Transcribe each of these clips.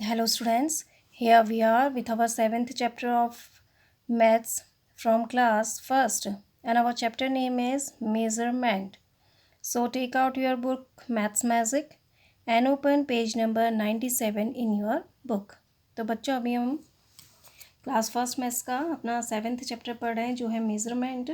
Hello students, here we are with our 7th chapter of maths from class first, and our chapter name is measurement. So take out your book Maths Magic and open page number 97 in your book. तो बच्चों अभी हम class first maths का अपना 7th chapter पढ़ रहे हैं जो है मेजरमेंट।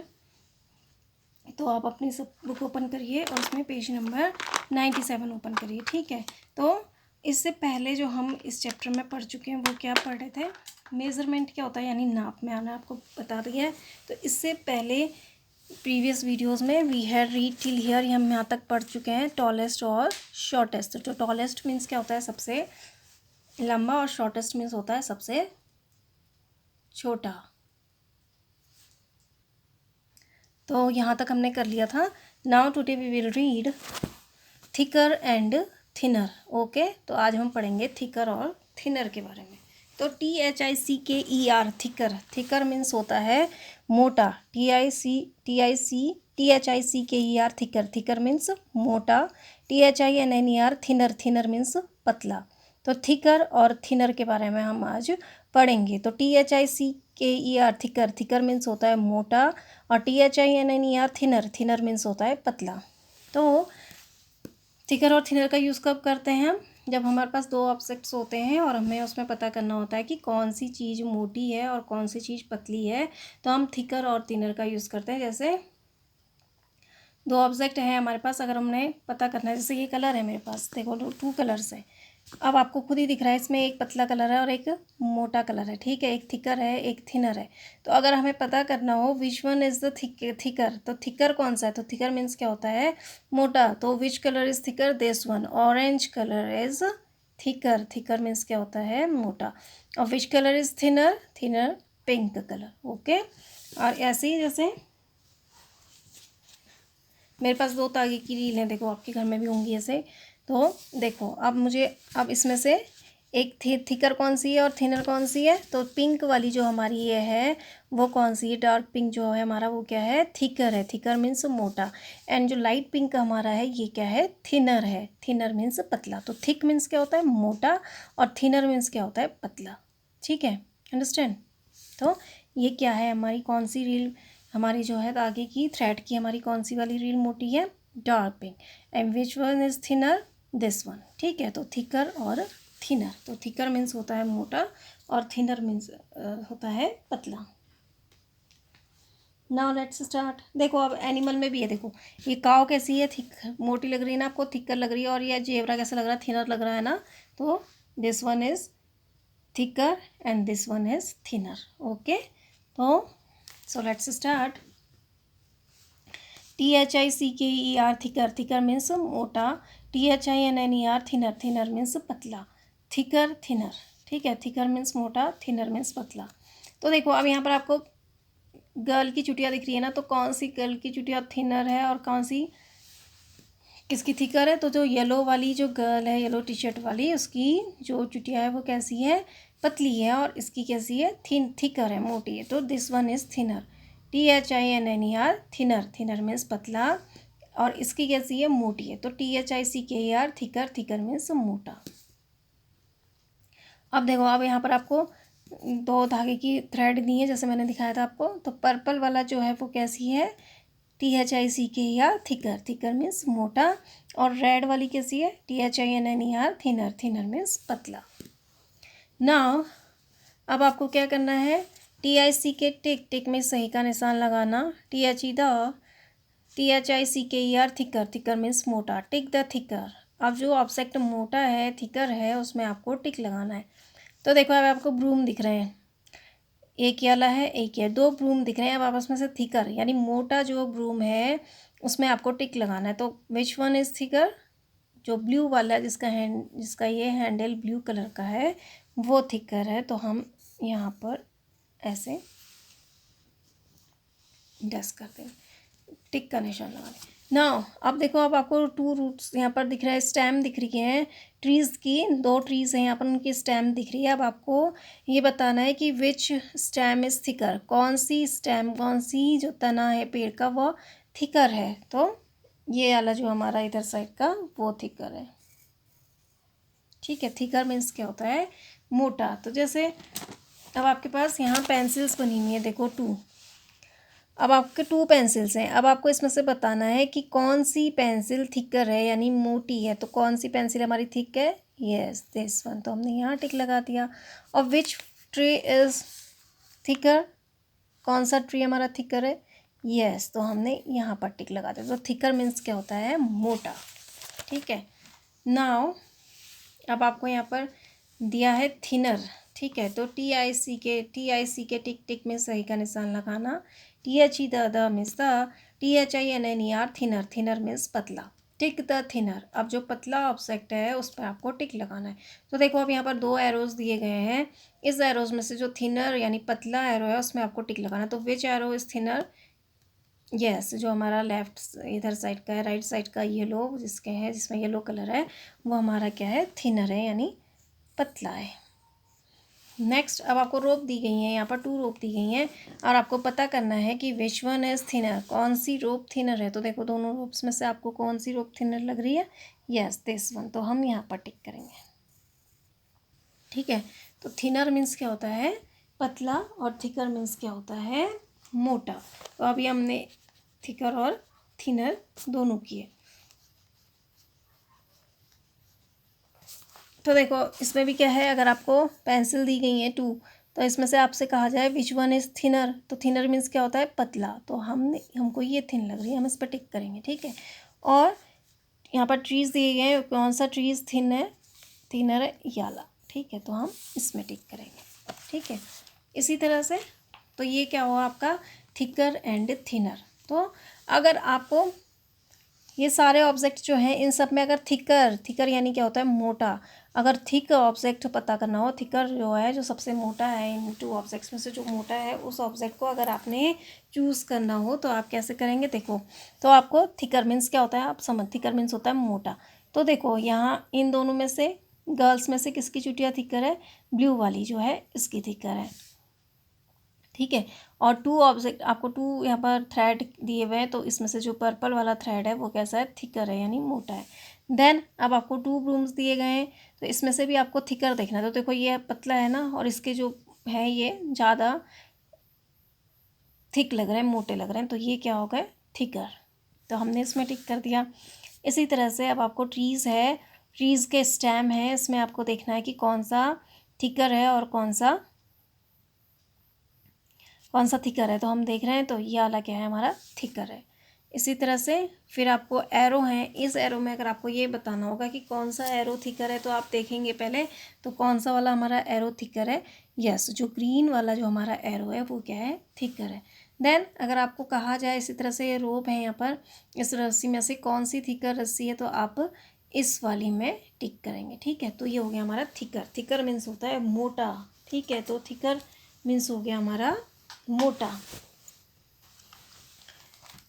तो आप अपनी सब बुक ओपन करिए और उसमें पेज नंबर 97 ओपन करिए, ठीक है। तो इससे पहले जो हम इस चैप्टर में पढ़ चुके हैं वो क्या पढ़ रहे थे, मेज़रमेंट क्या होता है यानी नाप में आना, आपको बता दिया है। तो इससे पहले प्रीवियस वीडियोस में we had read till here, हम यहाँ तक पढ़ चुके हैं टॉलेस्ट और शॉर्टेस्ट। तो टॉलेस्ट मीन्स क्या होता है, सबसे लंबा, और शॉर्टेस्ट मीन्स होता है सबसे छोटा। तो यहाँ तक हमने कर लिया था। Now today we will read thicker and thinner. Okay, तो आज हम पढ़ेंगे थिकर और थिनर के बारे में। तो THICKER थिकर, थिकर मीन्स होता है मोटा। THICKER थिकर, थिकर मीन्स मोटा। THINNER थिनर, थिनर मीन्स पतला। तो थिकर और थिनर के बारे में हम आज पढ़ेंगे। तो THICKER थिकर, थिकर मीन्स होता है मोटा, और THINNER थिनर, थिनर मीन्स होता है पतला। तो थिकर और थिनर का यूज़ कब करते हैं हम, जब हमारे पास दो ऑब्जेक्ट्स होते हैं और हमें उसमें पता करना होता है कि कौन सी चीज़ मोटी है और कौन सी चीज़ पतली है, तो हम थिकर और थिनर का यूज़ करते हैं। जैसे दो ऑब्जेक्ट हैं हमारे पास, अगर हमने पता करना है, जैसे ये कलर है मेरे पास, देखो टू कलर्स है। अब आपको खुद ही दिख रहा है, इसमें एक पतला कलर है और एक मोटा कलर है, ठीक है। एक थिकर है, एक थिनर है। तो अगर हमें पता करना हो which one is the thicker, तो थिकर कौन सा है, तो थिकर मीन्स क्या होता है, मोटा। तो which colour is thicker, this one, orange colour is thicker, thicker means क्या होता है, मोटा। और which colour is thinner, thinner pink colour. Okay, और ऐसे ही जैसे मेरे पास दो तागे की रील हैं, देखो आपके घर में भी होंगी ऐसे। तो देखो अब इसमें से एक थिकर कौन सी है और थिनर कौन सी है, तो पिंक वाली जो हमारी ये है वो कौन सी है, डार्क पिंक जो है हमारा वो क्या है, थिकर है, थिकर मीन्स मोटा। एंड जो लाइट पिंक हमारा है ये क्या है, थिनर है, थिनर मीन्स पतला। तो थिक मीन्स क्या होता है, मोटा, और थिनर मीन्स क्या होता है, पतला, ठीक है, अंडरस्टैंड। तो ये क्या है, हमारी कौन सी रील, हमारी जो है आगे की थ्रेड की हमारी कौन सी वाली रील मोटी है, dark pink. And which one is thinner, this one, ठीक है। तो थिकर और थिनर, तो थिकर मीन्स होता है मोटा और थिनर मीन्स होता है पतला। Now let's start. देखो अब एनिमल में भी है, देखो ये काव कैसी है, थिक, मोटी लग रही है ना आपको, थिकर लग रही है, और ये जेबरा कैसा लग रहा है, थिनर लग रहा है ना। तो this one is thicker and this one is thinner. Okay, तो so let's start. THICKER thicker, thicker means मोटा। THINNER थिनर, थिनर मीन्स पतला। थिकर थिनर, ठीक है, थिकर मीन्स मोटा, थिनर मीन्स पतला। तो देखो अब यहाँ पर आपको गर्ल की चुटिया दिख रही है ना, तो कौन सी गर्ल की चुटिया थिनर है और कौन सी किसकी थिकर है, तो जो येलो वाली जो गर्ल है, येलो टी शर्ट वाली, उसकी जो चुटिया है वो कैसी है, पतली है, और इसकी कैसी है, थिकर है, मोटी है। तो this one is thinner, THINNER thinner, thinner means पतला, और इसकी कैसी है, मोटी है। तो THICKER थिकर, थिकर मीन्स मोटा। अब देखो अब यहाँ पर आपको दो धागे की थ्रेड दी है जैसे मैंने दिखाया था आपको। तो पर्पल वाला जो है वो कैसी है, THICKER थिकर, थिकर मीन्स मोटा, और रेड वाली कैसी है, THINNER थिनर, थिनर मीन्स पतला। नाउ अब आपको क्या करना है, TICK टिक, टिक में सही का निशान लगाना। THICKER थिकर, थिकर मीन्स मोटा, टिक द थिकर। अब जो ऑब्जेक्ट मोटा है, थिकर है, उसमें आपको टिक लगाना है। तो देखो अब आपको ब्रूम दिख रहे हैं, एक ये वाला है, एक ये, दो ब्रूम दिख रहे हैं। अब आपस में से थिकर यानी मोटा जो ब्रूम है उसमें आपको टिक लगाना है। तो विच वन इज़ थिकर, जो ब्लू वाला जिसका ये हैंडल ब्लू कलर का है वो थिकर है। तो हम यहाँ पर ऐसे डस करते हैं, टिक का निशान लगा दें। नाउ अब देखो अब आपको टू रूट्स यहाँ पर दिख रहा है, स्टेम दिख रही है ट्रीज़ की, दो ट्रीज़ हैं यहाँ पर, उनकी स्टेम दिख रही है। अब आपको ये बताना है कि विच स्टेम इज़ थिकर, कौन सी स्टेम, कौन सी जो तना है पेड़ का वो थिकर है। तो ये वाला जो हमारा इधर साइड का वो थिकर है, ठीक है। थिकर मीन्स क्या होता है, मोटा। तो जैसे अब आपके पास यहाँ पेंसिल्स बनी हुई है, देखो 2। अब आपके 2 पेंसिल्स हैं। अब आपको इसमें से बताना है कि कौन सी पेंसिल थिकर है यानी मोटी है। तो कौन सी पेंसिल हमारी थिक है, यस दिस वन। तो हमने यहाँ टिक लगा दिया। और विच ट्री इज़ थिकर, कौन सा ट्री हमारा थिकर है, यस। तो हमने यहाँ पर टिक लगा दिया। तो थिकर मीन्स क्या होता है, मोटा। ठीक है। नाउ अब आपको यहाँ पर दिया है थिनर। ठीक है। तो TIC के टिक टिक में सही का निशान लगाना। THE the means the, THINNER thinner, thinner means पतला। टिक द थिनर, अब जो पतला ऑब्जेक्ट है उस पर आपको टिक लगाना है। तो देखो अब यहाँ पर 2 एरोज दिए गए हैं। इस एरोज में से जो थिनर यानी पतला एरो है उसमें आपको टिक लगाना है। तो विच एरो इज थिनर, यस जो हमारा लेफ्ट इधर साइड का है, राइट साइड का येलो जिसके है, जिसमें येलो कलर है, वो हमारा क्या है, थिनर है यानी पतला है। नेक्स्ट अब आपको रोप दी गई है, यहाँ पर 2 रोप दी गई हैं और आपको पता करना है कि विच वन इज थिनर, कौन सी रोप थिनर है। तो देखो दोनों रोप्स में से आपको कौन सी रोप थिनर लग रही है, यस दिस वन। तो हम यहाँ पर टिक करेंगे। ठीक है। तो थिनर मीन्स क्या होता है, पतला, और थिकर मीन्स क्या होता है, मोटा। तो अभी हमने थिकर और थिनर दोनों किए। तो देखो इसमें भी क्या है, अगर आपको पेंसिल दी गई है 2, तो इसमें से आपसे कहा जाए विच वन इज़ थिनर, तो थिनर मीन्स क्या होता है, पतला। तो हमको ये थिन लग रही है, हम इस पर टिक करेंगे। ठीक है। और यहाँ पर ट्रीज़ दिए गए हैं, कौन सा ट्रीज़ थिन है, थिनर है याला। ठीक है। तो हम इसमें टिक करेंगे। ठीक है। इसी तरह से तो ये क्या हुआ आपका, थिकर एंड थिनर। तो अगर आपको ये सारे ऑब्जेक्ट जो हैं इन सब में अगर थिकर यानी क्या होता है, मोटा, अगर थिक ऑब्जेक्ट पता करना हो, थिकर जो है जो सबसे मोटा है इन 2 ऑब्जेक्ट्स में से जो मोटा है, उस ऑब्जेक्ट को अगर आपने चूज़ करना हो तो आप कैसे करेंगे, देखो। तो आपको थिकर मीन्स क्या होता है, आप समझ, थिकर मीन्स होता है मोटा। तो देखो यहाँ इन दोनों में से, गर्ल्स में से किसकी चुटिया थिकर है, ब्लू वाली जो है इसकी थिकर है। ठीक है। और 2 ऑब्जेक्ट आपको 2 यहाँ पर थ्रेड दिए हुए हैं, तो इसमें से जो पर्पल वाला थ्रेड है वो कैसा है, थिकर है यानी मोटा है। देन अब आपको 2 ब्रूम्स दिए गए हैं, तो इसमें से भी आपको थिकर देखना है। तो देखो ये पतला है ना, और इसके जो है ये ज़्यादा थिक लग रहे हैं, मोटे लग रहे हैं, तो ये क्या हो गए, थिकर। तो हमने इसमें टिक कर दिया। इसी तरह से अब आपको ट्रीज़ है, ट्रीज़ के स्टेम है, इसमें आपको देखना है कि कौन सा थिकर है और कौन सा थिकर है। तो हम देख रहे हैं, तो ये वाला क्या है, हमारा थिकर है। इसी तरह से फिर आपको एरो हैं, इस एरो में अगर आपको ये बताना होगा कि कौन सा एरो थिकर है, तो आप देखेंगे पहले तो कौन सा वाला हमारा एरो थिकर है, यस जो ग्रीन वाला जो हमारा एरो है वो क्या है, थिकर है। देन अगर आपको कहा जाए इसी तरह से ये रोप है यहाँ पर, इस रस्सी में से कौन सी थिकर रस्सी है, तो आप इस वाली में टिक करेंगे। ठीक है। तो ये हो गया हमारा थिकर। थिकर मीन्स होता है मोटा। ठीक है। तो थिकर मीन्स हो गया हमारा मोटा।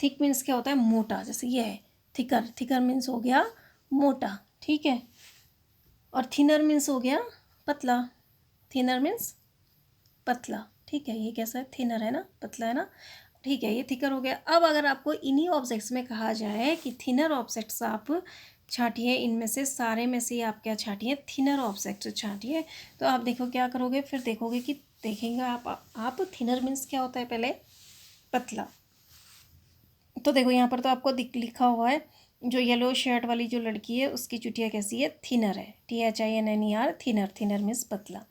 थिक मीन्स क्या होता है, मोटा, जैसे ये है थिकर, थिकर मीन्स हो गया मोटा। ठीक है। और थिनर मीन्स हो गया पतला, थिनर मीन्स पतला। ठीक है। ये कैसा है, थिनर है ना, पतला है ना। ठीक है। ये थिकर हो गया। अब अगर आपको इन्हीं ऑब्जेक्ट्स में कहा जाए कि थिनर ऑब्जेक्ट्स आप छाटिए, इनमें से सारे में से आप क्या छाटिए, थिनर ऑब्जेक्ट छाटिए, तो आप देखो क्या करोगे, फिर देखोगे कि देखेंगे आप थिनर मीन्स क्या होता है, पहले पतला। तो देखो यहाँ पर तो आपको लिखा हुआ है, जो येलो शर्ट वाली जो लड़की है उसकी चुटिया कैसी है, थिनर है, THINNER थिनर, थिनर मीन्स पतला।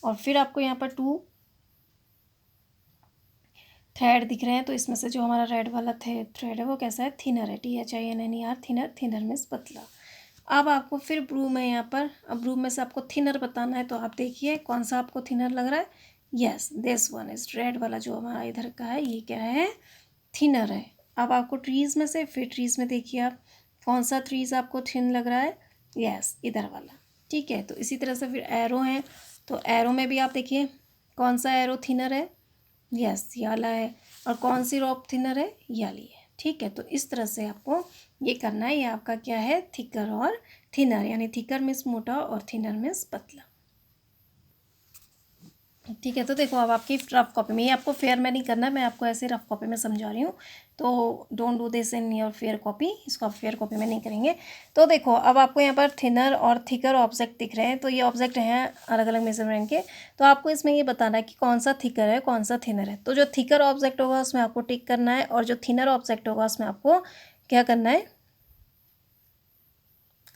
और फिर आपको यहाँ पर 2 थ्रेड दिख रहे हैं, तो इसमें से जो हमारा रेड वाला थ्रेड है वो कैसा है, थिनर है, THINNER थिनर, थिनर मीन्स पतला। अब आपको फिर ब्रूम है यहाँ पर, अब ब्रूम में से आपको थिनर बताना है, तो आप देखिए कौन सा आपको थिनर लग रहा है, yes this one is, red वाला जो हमारा इधर का है ये क्या है, थिनर है। अब आपको ट्रीज़ में से, फिर ट्रीज़ में देखिए आप कौन सा ट्रीज़ आपको थिन लग रहा है, यस इधर वाला। ठीक है। तो इसी तरह से फिर एरो हैं, तो एरो में भी आप देखिए कौन सा एरो थिनर है, यस ये वाला है। और कौन सी रोप थिनर है, ये वाली है। ठीक है। तो इस तरह से आपको ये करना है। ये आपका क्या है, थिकर और थिनर, यानी थिकर मीन्स मोटा और थिनर मीन्स पतला। ठीक है। तो देखो अब आपकी रफ कॉपी में, ये आपको फेयर में नहीं करना है, मैं आपको ऐसे रफ कॉपी में समझा रही हूँ, तो don't do this in your fair copy, इसको आप फेयर कॉपी में नहीं करेंगे। तो देखो अब आपको यहाँ पर थिनर और थिकर ऑब्जेक्ट दिख रहे हैं, तो ये ऑब्जेक्ट हैं अलग अलग मेजरमेंट के। तो आपको इसमें ये बताना है कि कौन सा थिकर है कौन सा थिनर है। तो जो थिकर ऑब्जेक्ट होगा उसमें आपको टिक करना है, और जो थिनर ऑब्जेक्ट होगा उसमें आपको क्या करना है,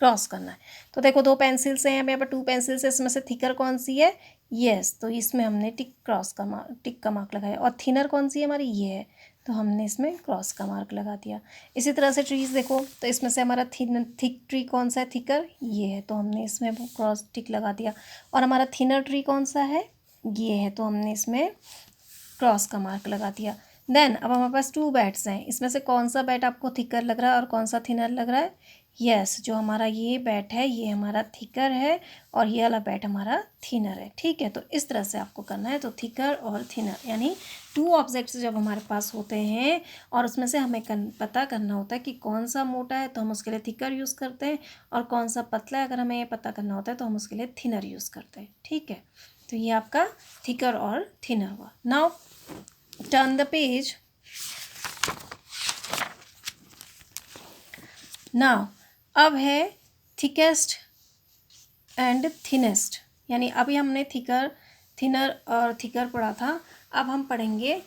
क्रॉस करना है। तो देखो 2 पेंसिल्स हैं यहाँ पर, 2 पेंसिल्स है, इसमें से थिकर कौन सी है, यस, तो इसमें हमने टिक का मार्क लगाया। और थिनर कौन सी है हमारी, ये है, तो हमने इसमें क्रॉस का मार्क लगा दिया। इसी तरह से ट्रीज देखो, तो इसमें से हमारा थिक ट्री कौन सा है, थिकर, ये है, तो हमने इसमें क्रॉस टिक लगा दिया। और हमारा थिनर ट्री कौन सा है, ये है, तो हमने इसमें क्रॉस का मार्क लगा दिया। देन अब हमारे पास 2 बैट्स हैं, इसमें से कौन सा बैट आपको थिकर लग रहा है और कौन सा थिनर लग रहा है, यस, जो हमारा ये बैट है ये हमारा थिकर है, और ये वाला बैट हमारा थिनर है। ठीक है, तो इस तरह से आपको करना है। तो थिकर और थिनर यानी 2 ऑब्जेक्ट्स जब हमारे पास होते हैं और उसमें से हमें पता करना होता है कि कौन सा मोटा है, तो हम उसके लिए थिकर यूज़ करते हैं, और कौन सा पतला है अगर हमें ये पता करना होता है तो हम उसके लिए थिनर यूज़ करते हैं। ठीक है, तो ये आपका थिकर और थिनर हुआ। Now turn the page. Now अब है थिकेस्ट एंड थिनेस्ट, यानी अभी हमने थिनर और थिकर पढ़ा था, अब हम पढ़ेंगे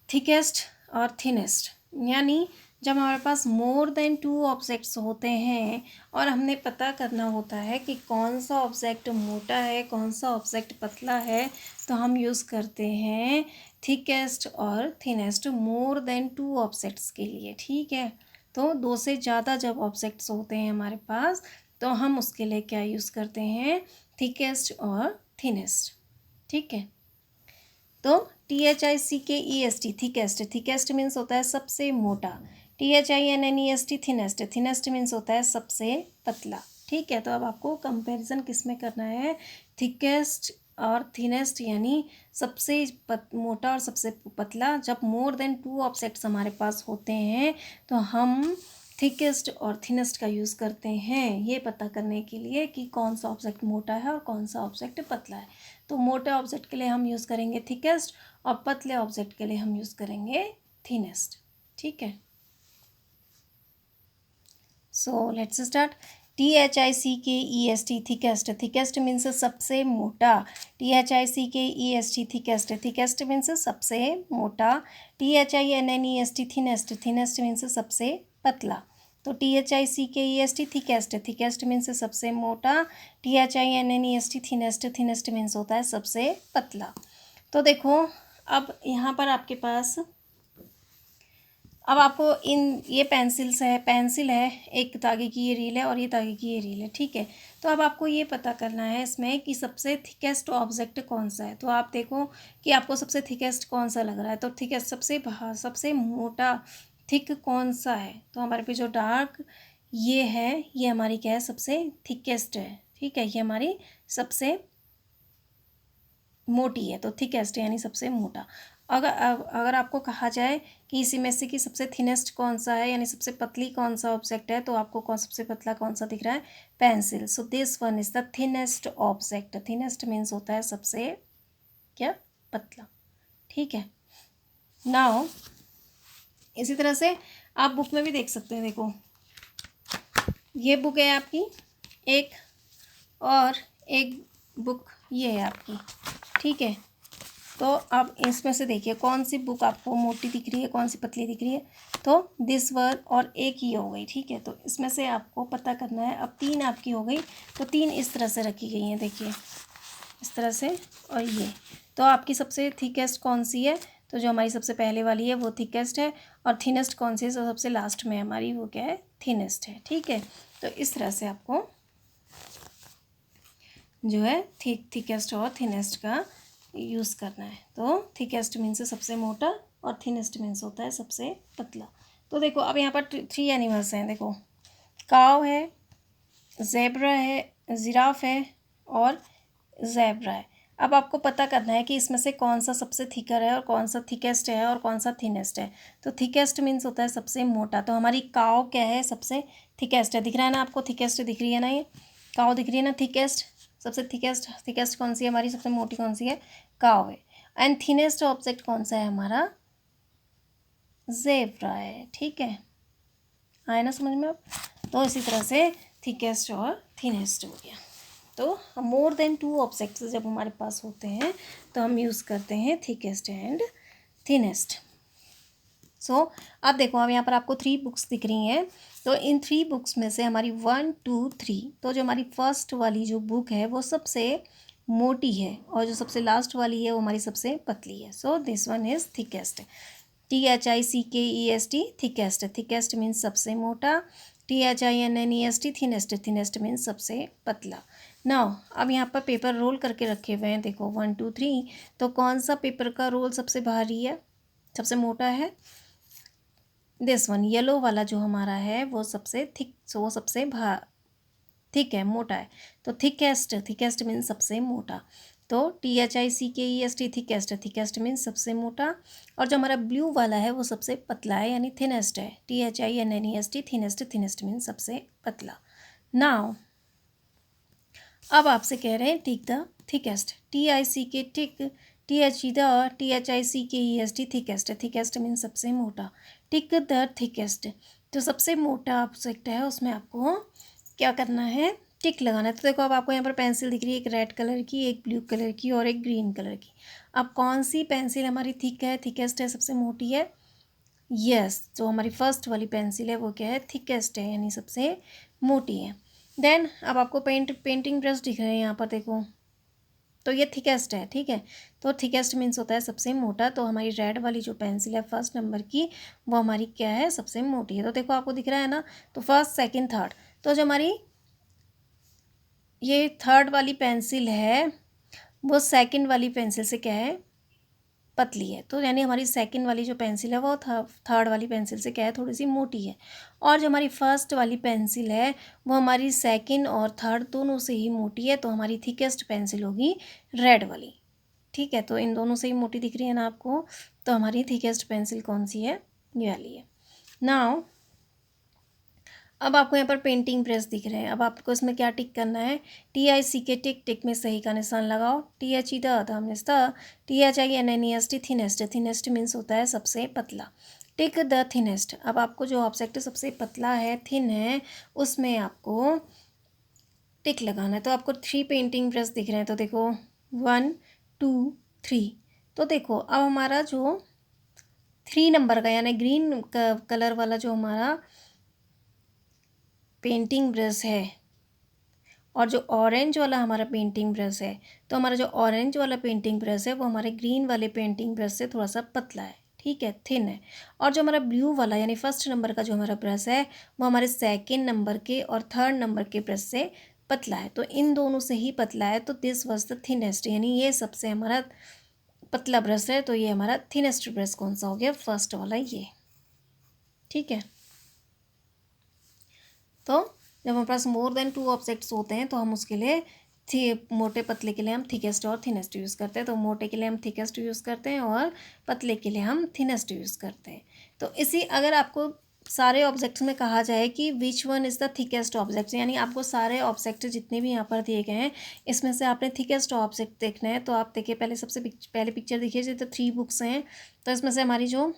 थिकेस्ट और थिनेस्ट। यानी जब हमारे पास मोर देन 2 ऑब्जेक्ट्स होते हैं और हमने पता करना होता है कि कौन सा ऑब्जेक्ट मोटा है कौन सा ऑब्जेक्ट पतला है, तो हम यूज़ करते हैं थिकेस्ट और थिनेस्ट मोर देन 2 ऑब्जेक्ट्स के लिए। ठीक है, तो 2 से ज़्यादा जब ऑब्जेक्ट्स होते हैं हमारे पास, तो हम उसके लिए क्या यूज़ करते हैं, थिकेस्ट और थिनेस्ट। ठीक है, तो THICKEST थिकेस्ट, थिकेस्ट मीन्स होता है सबसे मोटा, THINNEST थिनेस्ट, थिनेस्ट मीन्स होता है सबसे पतला। ठीक है, तो अब आपको कंपैरिजन किस में करना है, थिकेस्ट और थिनेस्ट, यानी सबसे मोटा और सबसे पतला। जब मोर देन 2 ऑब्जेक्ट्स हमारे पास होते हैं तो हम थिकेस्ट और थिनेस्ट का यूज़ करते हैं, ये पता करने के लिए कि कौन सा ऑब्जेक्ट मोटा है और कौन सा ऑब्जेक्ट पतला है। तो मोटे ऑब्जेक्ट के लिए हम यूज़ करेंगे थिकेस्ट, और पतले ऑब्जेक्ट के लिए हम यूज़ करेंगे थिनेस्ट। ठीक है, so let's start. THICKEST thickest, thickest means सबसे मोटा, THICKEST थिकेस्ट, थिकेस्ट मीन्स सबसे मोटा। THINNEST थिनेस्ट, थिनेस्ट मीन्स सबसे पतला। तो THICKEST थिकेस्ट, थिकेस्ट मीन्स सबसे मोटा, THINNEST थिनेस्ट, थिनेस्ट मीन्स होता है सबसे पतला। तो देखो अब यहाँ पर आपके पास, अब आपको ये पेंसिल है, एक धागे की ये रील है और ये धागे की ये रील है। ठीक है, तो अब आपको ये पता करना है इसमें कि सबसे थिकेस्ट ऑब्जेक्ट कौन सा है। तो आप देखो कि आपको सबसे थिकेस्ट कौन सा लग रहा है, तो थिकेस्ट सबसे मोटा थिक कौन सा है, तो हमारे पे जो डार्क ये है ये हमारी क्या है, सबसे थिकेस्ट है। ठीक है, ये हमारी सबसे मोटी है, तो थिकेस्ट यानी सबसे मोटा। अगर आपको कहा जाए कि इसी में से कि सबसे थिनेस्ट कौन सा है, यानी सबसे पतली कौन सा ऑब्जेक्ट है, तो आपको सबसे पतला कौन सा दिख रहा है, pencil. So this one is the thinnest object, thinnest means होता है सबसे क्या, पतला। ठीक है, नाउ इसी तरह से आप बुक में भी देख सकते हैं। देखो ये बुक है आपकी एक, और एक बुक ये है आपकी। ठीक है, तो अब इसमें से देखिए कौन सी बुक आपको मोटी दिख रही है कौन सी पतली दिख रही है, तो दिस वन और एक ही हो गई। ठीक है, तो इसमें से आपको पता करना है। अब 3 आपकी हो गई, तो 3 इस तरह से रखी गई हैं, देखिए इस तरह से, और ये, तो आपकी सबसे थिकेस्ट कौन सी है, तो जो हमारी सबसे पहले वाली है वो थिकेस्ट है, और थिनेस्ट कौन सी है, तो सबसे लास्ट में हमारी वो क्या है, थिनेस्ट है। ठीक है, तो इस तरह से आपको जो है थिकेस्ट और थिनेस्ट का यूज़ करना है। तो थिकेस्ट मीन्स सबसे मोटा और थिनेस्ट मीन्स होता है सबसे पतला। तो देखो अब यहाँ पर 3 एनिमल्स हैं, देखो काव है, ज़ेब्रा है, जिराफ है और ज़ेब्रा है। अब आपको पता करना है कि इसमें से कौन सा सबसे थिकर है और कौन सा थिकेस्ट है और कौन सा थिनेस्ट है। तो थिकेस्ट मीन्स होता है सबसे मोटा, तो हमारी काव क्या है, सबसे थिकेस्ट है। दिख रहा है ना आपको, थिकेस्ट दिख रही है ना, ये काव दिख रही है ना, थिकेस्ट सबसे थिकेस्ट कौन सी है हमारी, सबसे मोटी कौन सी है, काव है। एंड थिनेस्ट ऑब्जेक्ट कौन सा है हमारा, ज़ेब्रा है। ठीक है, आए ना समझ में अब। तो इसी तरह से थिकेस्ट और थिनेस्ट हो गया। तो मोर देन 2 ऑब्जेक्ट्स जब हमारे पास होते हैं तो हम यूज़ करते हैं थिकेस्ट एंड थिनेस्ट। सो अब देखो, अब यहाँ पर आपको 3 बुक्स दिख रही हैं। तो इन 3 बुक्स में से हमारी 1 2 3, तो जो हमारी फर्स्ट वाली जो बुक है वो सबसे मोटी है और जो सबसे लास्ट वाली है वो हमारी सबसे पतली है। So this one is thickest. THICKEST thickest, thickest means सबसे मोटा। THINNEST थिनेस्ट, थिनेस्ट मीन्स सबसे पतला। नाउ अब यहाँ पर पेपर रोल करके रखे हुए हैं, देखो 1 2 3। तो कौन सा पेपर का रोल सबसे भारी है, सबसे मोटा है, दिस वन, येलो वाला जो हमारा है वो सबसे थिक, सो वो सबसे थिक है, मोटा है। तो थिकेस्ट, थिकेस्ट मीन्स सबसे मोटा। तो THICKEST थिकेस्ट, थिकेस्ट मीन्स सबसे मोटा। और जो हमारा ब्लू वाला है वो सबसे पतला है, यानी थिनेस्ट है। THINNEST थिनेस्ट, थिनेस्ट मीन्स सबसे पतला। नाउ अब आपसे कह रहे हैं tick the thickest, TICK tick, THE the, THICKEST thickest, thickest means सबसे मोटा। टिक द थिकेस्ट, जो सबसे मोटा ऑब्जेक्ट है उसमें आपको क्या करना है, टिक लगाना है। तो देखो अब आपको यहाँ पर पेंसिल दिख रही है, एक रेड कलर की, एक ब्लू कलर की और एक ग्रीन कलर की। अब कौन सी पेंसिल हमारी थिक है, थिकेस्ट है, सबसे मोटी है, यस जो हमारी फर्स्ट वाली पेंसिल है वो क्या है, थिकेस्ट है, यानी सबसे मोटी है। देन अब आपको पेंटिंग ब्रश दिख रहे हैं यहाँ पर, देखो तो ये थिकेस्ट है। ठीक है, तो थिकेस्ट मीन्स होता है सबसे मोटा। तो हमारी रेड वाली जो पेंसिल है फर्स्ट नंबर की, वो हमारी क्या है, सबसे मोटी है। तो देखो आपको दिख रहा है ना, तो फर्स्ट सेकंड थर्ड, तो जो हमारी ये थर्ड वाली पेंसिल है वो सेकंड वाली पेंसिल से क्या है, पतली है। तो यानी हमारी सेकंड वाली जो पेंसिल है वो थर्ड वाली पेंसिल से क्या है, थोड़ी सी मोटी है। और जो हमारी फर्स्ट वाली पेंसिल है वो हमारी सेकंड और थर्ड दोनों से ही मोटी है। तो हमारी थिकेस्ट पेंसिल होगी रेड वाली। ठीक है, तो इन दोनों से ही मोटी दिख रही है ना आपको, तो हमारी थिकेस्ट पेंसिल कौन सी है, ये वाली है। नाउ अब आपको यहाँ पर पेंटिंग ब्रश दिख रहे हैं। अब आपको इसमें क्या टिक करना है, TICK टिक, टिक में सही का निशान लगाओ। THE the means the, THINNEST thinnest, thinnest means होता है सबसे पतला। टिक द थिनेस्ट, अब आपको जो ऑब्जेक्ट सबसे पतला है, थिन है, उसमें आपको टिक लगाना है। तो आपको 3 पेंटिंग ब्रश दिख रहे हैं, तो देखो 1 2 3। तो देखो अब हमारा जो 3 नंबर का यानी ग्रीन कलर वाला जो हमारा पेंटिंग ब्रश है और जो ऑरेंज वाला हमारा पेंटिंग ब्रश है, तो हमारा जो ऑरेंज वाला पेंटिंग ब्रश है वो हमारे ग्रीन वाले पेंटिंग ब्रश से थोड़ा सा पतला है। ठीक है, थिन है। और जो हमारा ब्लू वाला यानी फर्स्ट नंबर का जो हमारा ब्रश है वो हमारे सेकंड नंबर के और थर्ड नंबर के ब्रश से पतला है। तो इन दोनों से ही पतला है, तो दिस वॉज द थिनेस्ट, यानी ये सबसे हमारा पतला ब्रश है। तो ये हमारा थिनेस्ट ब्रश कौन सा हो गया, फर्स्ट वाला ये। ठीक है, तो जब हमारे पास मोर देन 2 ऑब्जेक्ट्स होते हैं तो हम उसके लिए मोटे पतले के लिए हम थिकेस्ट और थिनेस्ट यूज़ करते हैं। तो मोटे के लिए हम थिकेस्ट यूज़ करते हैं और पतले के लिए हम थिनेस्ट यूज़ करते हैं। तो इसी अगर आपको सारे ऑब्जेक्ट्स में कहा जाए कि which one is the thickest object, यानी आपको सारे ऑब्जेक्ट जितने भी यहाँ पर दिए गए हैं इसमें से आपने थिकेस्ट ऑब्जेक्ट देखना है। तो आप देखिए पहले सबसे पहले पिक्चर देखिए, जो तो 3 बुक्स हैं, तो इसमें से हमारी जो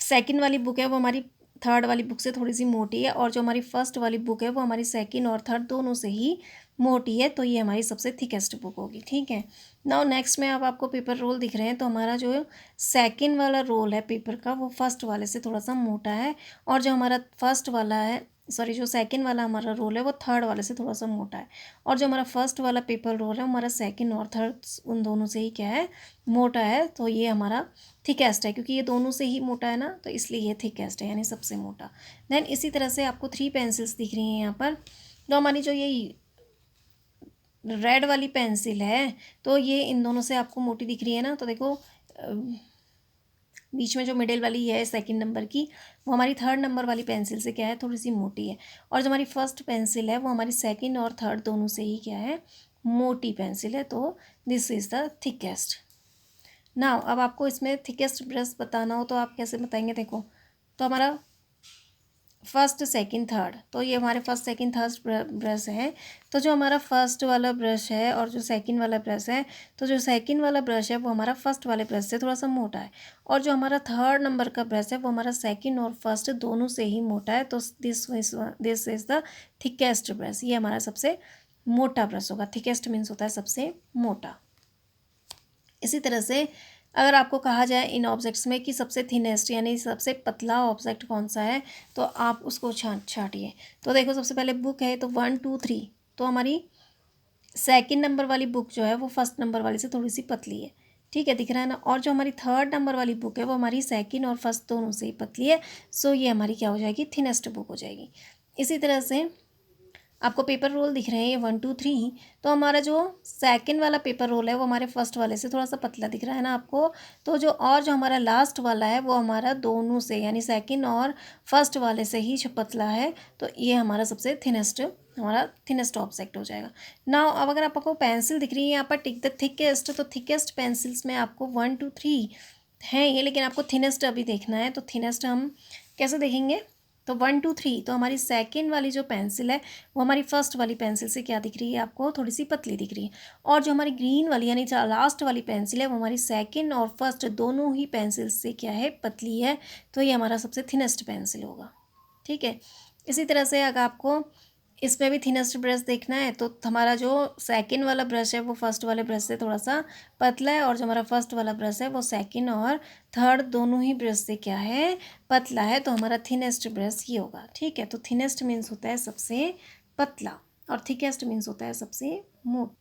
सेकंड वाली बुक है वो हमारी थर्ड वाली बुक से थोड़ी सी मोटी है, और जो हमारी फर्स्ट वाली बुक है वो हमारी सेकंड और थर्ड दोनों से ही मोटी है। तो ये हमारी सबसे थिकेस्ट बुक होगी। ठीक है, नाउ नेक्स्ट में अब आपको पेपर रोल दिख रहे हैं, तो हमारा जो सेकंड वाला रोल है पेपर का वो फर्स्ट वाले से थोड़ा सा मोटा है, और जो हमारा फर्स्ट वाला है, सॉरी, जो सेकंड वाला हमारा रोल है वो थर्ड वाले से थोड़ा सा मोटा है, और जो हमारा फर्स्ट वाला पेपर रोल है हमारा सेकंड और थर्ड उन दोनों से ही क्या है, मोटा है। तो ये हमारा थिकेस्ट है, क्योंकि ये दोनों से ही मोटा है ना, तो इसलिए ये थिकेस्ट है, यानी सबसे मोटा। देन इसी तरह से आपको 3 पेंसिल्स दिख रही हैं यहाँ पर। तो हमारी जो ये रेड वाली पेंसिल है तो ये इन दोनों से आपको मोटी दिख रही है ना, तो देखो बीच में जो मिडिल वाली है सेकंड नंबर की, वो हमारी थर्ड नंबर वाली पेंसिल से क्या है, थोड़ी सी मोटी है। और जो हमारी फर्स्ट पेंसिल है वो हमारी सेकंड और थर्ड दोनों से ही क्या है, मोटी पेंसिल है। तो this is the thickest. Now अब आपको इसमें थिकेस्ट ब्रश बताना हो तो आप कैसे बताएंगे, देखो तो हमारा फर्स्ट सेकंड थर्ड, तो ये हमारे फर्स्ट सेकंड थर्ड ब्रश है। तो जो हमारा फर्स्ट वाला ब्रश है और जो सेकंड वाला ब्रश है, तो जो सेकंड वाला ब्रश है वो हमारा फर्स्ट वाले ब्रश से थोड़ा सा मोटा है, और जो हमारा थर्ड नंबर का ब्रश है वो हमारा सेकंड और फर्स्ट दोनों से ही मोटा है। तो this is the thickest brush, ये हमारा सबसे मोटा ब्रश होगा। थिकेस्ट मीन्स होता है सबसे मोटा। इसी तरह से अगर आपको कहा जाए इन ऑब्जेक्ट्स में कि सबसे थिनेस्ट यानी सबसे पतला ऑब्जेक्ट कौन सा है, तो आप उसको छाटिए। तो देखो सबसे पहले बुक है, तो 1 2 3, तो हमारी सेकंड नंबर वाली बुक जो है वो फर्स्ट नंबर वाली से थोड़ी सी पतली है, ठीक है, दिख रहा है ना। और जो हमारी थर्ड नंबर वाली बुक है वो हमारी सेकंड और फर्स्ट दोनों से ही पतली है। सो ये हमारी क्या हो जाएगी, थिनेस्ट बुक हो जाएगी। इसी तरह से आपको पेपर रोल दिख रहे हैं ये 1 2 3, तो हमारा जो सेकंड वाला पेपर रोल है वो हमारे फर्स्ट वाले से थोड़ा सा पतला दिख रहा है ना आपको। तो जो हमारा लास्ट वाला है वो हमारा दोनों से यानी सेकंड और फर्स्ट वाले से ही पतला है। तो ये हमारा सबसे थिनेस्ट ऑब्जेक्ट हो जाएगा। नाउ अब अगर आपको पेंसिल दिख रही है यहाँ पर टिक द थिकेस्ट, तो थिकेस्ट पेंसिल्स में आपको 1 2 3 हैं ये, लेकिन आपको थिनेस्ट अभी देखना है। तो थिनेस्ट हम कैसे देखेंगे, तो 1 2 3, तो हमारी सेकंड वाली जो पेंसिल है वो हमारी फर्स्ट वाली पेंसिल से क्या दिख रही है आपको, थोड़ी सी पतली दिख रही है। और जो हमारी ग्रीन वाली यानी लास्ट वाली पेंसिल है वो हमारी सेकंड और फर्स्ट दोनों ही पेंसिल से क्या है, पतली है। तो ये हमारा सबसे थिनेस्ट पेंसिल होगा, ठीक है। इसी तरह से अगर आपको इसमें भी थिनेस्ट ब्रश देखना है, तो हमारा जो सेकंड वाला ब्रश है वो फर्स्ट वाले ब्रश से थोड़ा सा पतला है, और जो हमारा फर्स्ट वाला ब्रश है वो सेकंड और थर्ड दोनों ही ब्रश से क्या है, पतला है। तो हमारा थिनेस्ट ब्रश ये होगा, ठीक है। तो थिनेस्ट मीन्स होता है सबसे पतला, और थिकेस्ट मीन्स होता है सबसे मोटा।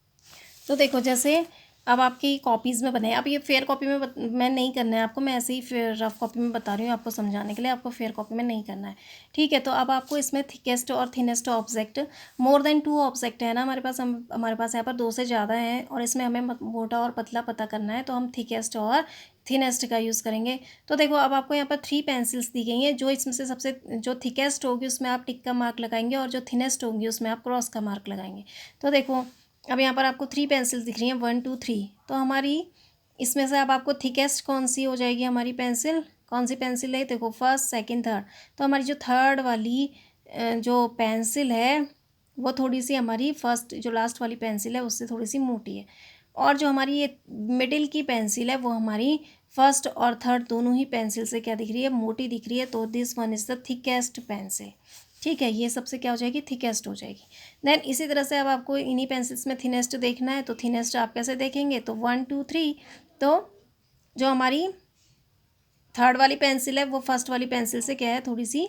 तो देखो जैसे अब आपकी कॉपीज़ में बने, अब ये फेयर कॉपी में मैं नहीं करना है आपको, मैं ऐसे ही फेयर रफ कॉपी में बता रही हूँ आपको समझाने के लिए, आपको फेयर कॉपी में नहीं करना है, ठीक है। तो अब आपको इसमें थिकेस्ट और thinnest object, more than 2 object है ना हमारे पास, हमारे पास यहाँ पर 2 से ज़्यादा हैं, और इसमें हमें मोटा और पतला पता करना है, तो हम थिकेस्ट और थिनेस्ट का यूज़ करेंगे। तो देखो अब आपको यहाँ पर 3 पेंसिल्स दी गई हैं, जो इसमें से सबसे जो थिकेस्ट होगी उसमें आप टिक का मार्क लगाएंगे, और जो थिनेस्ट होगी उसमें आप क्रॉस का मार्क लगाएंगे। तो देखो अब यहाँ पर आपको 3 पेंसिल्स दिख रही हैं, 1 2 3, तो हमारी इसमें से अब आपको थिकेस्ट कौन सी हो जाएगी, हमारी पेंसिल कौन सी पेंसिल है, देखो फर्स्ट सेकंड थर्ड। तो हमारी जो थर्ड वाली जो पेंसिल है वो थोड़ी सी हमारी फर्स्ट जो लास्ट वाली पेंसिल है उससे थोड़ी सी मोटी है, और जो हमारी ये मिडिल की पेंसिल है वो हमारी फर्स्ट और थर्ड दोनों ही पेंसिल से क्या दिख रही है, मोटी दिख रही है। तो this one is the thickest pencil, ठीक है, ये सबसे क्या हो जाएगी, थिकेस्ट हो जाएगी। देन इसी तरह से अब आपको इन्हीं पेंसिल्स में थिनेस्ट देखना है, तो थिनेस्ट आप कैसे देखेंगे, तो 1 2 3, तो जो हमारी थर्ड वाली पेंसिल है वो फर्स्ट वाली पेंसिल से क्या है, थोड़ी सी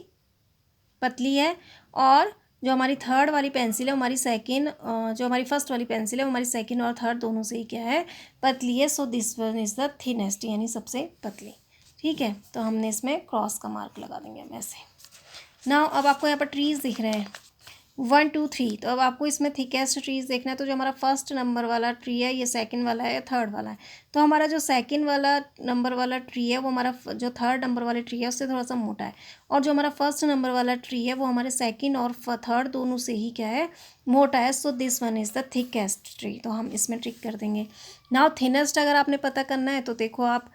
पतली है, और जो हमारी थर्ड वाली पेंसिल है हमारी सेकंड, जो हमारी फर्स्ट वाली पेंसिल है वो हमारी सेकंड और थर्ड दोनों से ही क्या है, पतली है। So this one is the thinnest यानी सबसे पतली, ठीक है। तो हमने इसमें क्रॉस का मार्क लगा देंगे हम ऐसे। नाउ अब आपको यहाँ पर ट्रीज़ दिख रहे हैं 1 2 3, तो अब आपको इसमें थिकेस्ट ट्रीज़ देखना है। तो जो हमारा फर्स्ट नंबर वाला ट्री है ये सेकंड वाला है या थर्ड वाला है, तो हमारा जो सेकंड वाला नंबर वाला ट्री है वो हमारा जो थर्ड नंबर वाले ट्री है उससे थोड़ा सा मोटा है, और जो हमारा फर्स्ट नंबर वाला ट्री है वो हमारे सेकंड और थर्ड दोनों से ही क्या है, मोटा है। So this one is the thickest tree, तो हम इसमें ट्रिक कर देंगे। नाउ थिनेस्ट अगर आपने पता करना है तो देखो आप,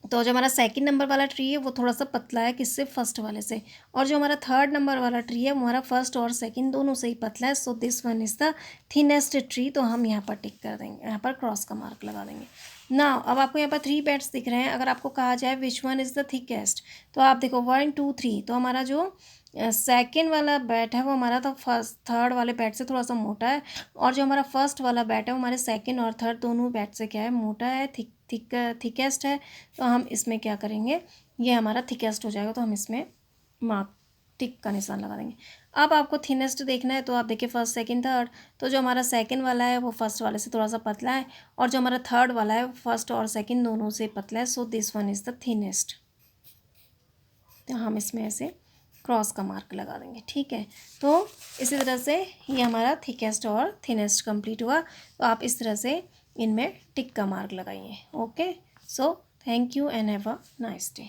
तो जो हमारा सेकंड नंबर वाला ट्री है वो थोड़ा सा पतला है किससे, फर्स्ट वाले से, और जो हमारा थर्ड नंबर वाला ट्री है वो हमारा फर्स्ट और सेकंड दोनों से ही पतला है। So this one is the thinnest tree, तो हम यहाँ पर टिक कर देंगे, यहाँ पर क्रॉस का मार्क लगा देंगे। ना अब आपको यहाँ पर 3 बैट्स दिख रहे हैं, अगर आपको कहा जाए which one is the thickest, तो आप देखो 1 2 3, तो हमारा जो सेकंड वाला बैट है वो हमारा तो फर्स्ट थर्ड वाले बैट से थोड़ा सा मोटा है, और जो हमारा फर्स्ट वाला बैट है वो हमारे सेकंड और थर्ड दोनों बैट से क्या है, मोटा है, थिकेस्ट है। तो हम इसमें क्या करेंगे, ये हमारा थिकेस्ट हो जाएगा, तो हम इसमें मार्क टिक का निशान लगा देंगे। अब आपको थिनेस्ट देखना है, तो आप देखिए फर्स्ट सेकंड थर्ड, तो जो हमारा सेकंड वाला है वो फर्स्ट वाले से थोड़ा सा पतला है, और जो हमारा थर्ड वाला है फर्स्ट और सेकंड दोनों से पतला है। So this one is the thinnest, तो हम इसमें ऐसे क्रॉस का मार्क लगा देंगे, ठीक है। तो इसी तरह से ये हमारा थिकेस्ट और थिनेस्ट कंप्लीट हुआ। तो आप इस तरह से इनमें टिक का मार्क लगाइए। Okay, so thank you and have a nice day.